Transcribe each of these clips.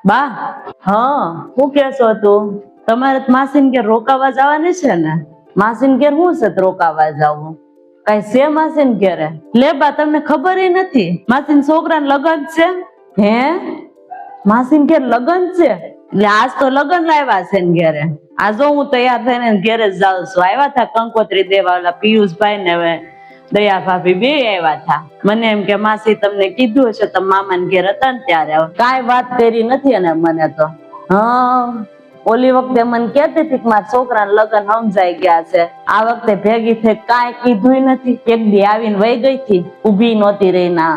બા, હા હું કેશો તું? તમારે માસીન ઘેર રોકાવા જવાની છે ને? માસીન ઘેર શું છે રોકાવા જવું? કઈ છે માસીન ઘેરે? લે બા, તમને ખબર નથી? માસીન છોકરાને લગ્ન છે. હે, માસીન ઘેર લગ્ન છે? એટલે આજ તો લગ્ન લાવ્યા છે ને ઘેરે. આ જો હું તૈયાર થઈને ઘેરે જ જાઉં છું. આવ્યા હતા કંકોત્રી દેવા ઓલા પિયુષભાઈ ને હવે દયા ભાભી બે આવ્યા હતા. મને એમ કે માસી તમને કીધું હશે તમે મામાને ઘેર હતા ને ત્યારે. કાંઈ વાત કરી નથી અને મને તો ઓલી વખતે મને કહેતી હતી કે મારા છોકરાને લગ્ન સમજાઈ ગયા છે. આ વખતે ભેગી થઈ કાંઈ કીધું નથી. એક દી આવીને વહી ગઈ હતી, ઊભી નહોતી રહી ના.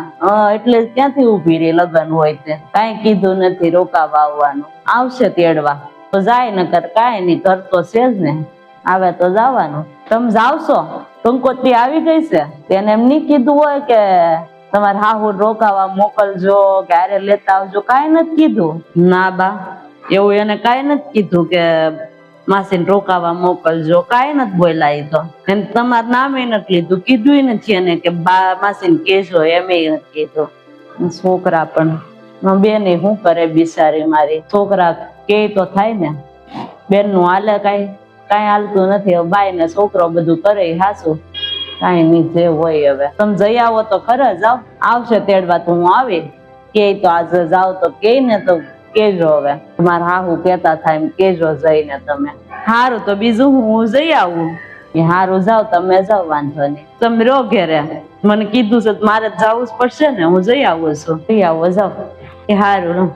એટલે ક્યાંથી ઊભી રહી લગ્ન હોય તે? કાંઈ કીધું નથી રોકાવા આવવાનું. આવશે તેડવા તો જાય, નકર કાંઈ નહીં. ઘર તો છે જ ને, આવે તો જવાનું. તમે જાવશો? કંકોત્રી આવી ગઈ છે. તેને એમ નહીં કીધું હોય કે તમારે હાહુ રોકાવા મોકલજો કે હારે લેતા આવજો? કાંઈ નથી કીધું. ના બા, એવું એને કાંઈ નથી કીધું કે માસીને રોકાવા મોકલજો. કાંઈ નથી બોલ્યા. એ તો એને તમારું નામે નથી લીધું, કીધું નથી એને કે બા માસીને કહેજો, એમ નથી કીધું. છોકરા પણ બેન શું કરે બિચારી મારી? છોકરા કે તો થાય ને. બેન નું હાલે કાંઈ હાલતું નથી. હવે બાઈ ને છોકરો બધું કરે હાસું. કાંઈ નહીં, જે હોય. હવે તમે જઈ આવો તો ખરા. જાવ, આવશે તેડવા તો હું આવી. કે તો આજે જાવ તો કે ને તો કેજો. હવે તમારા હાહુ કેતા થાય એમ કેજો જઈને તમે. હારું, તો બીજું હું જઈ આવું. હારું, જાવ તમે જાવ, વાંધો નહીં. તમે રહો ઘેરે. મને કીધું છે મારે જવું જ પડશે ને, હું જઈ આવું છું. જઈ આવો, જાવ. હારું.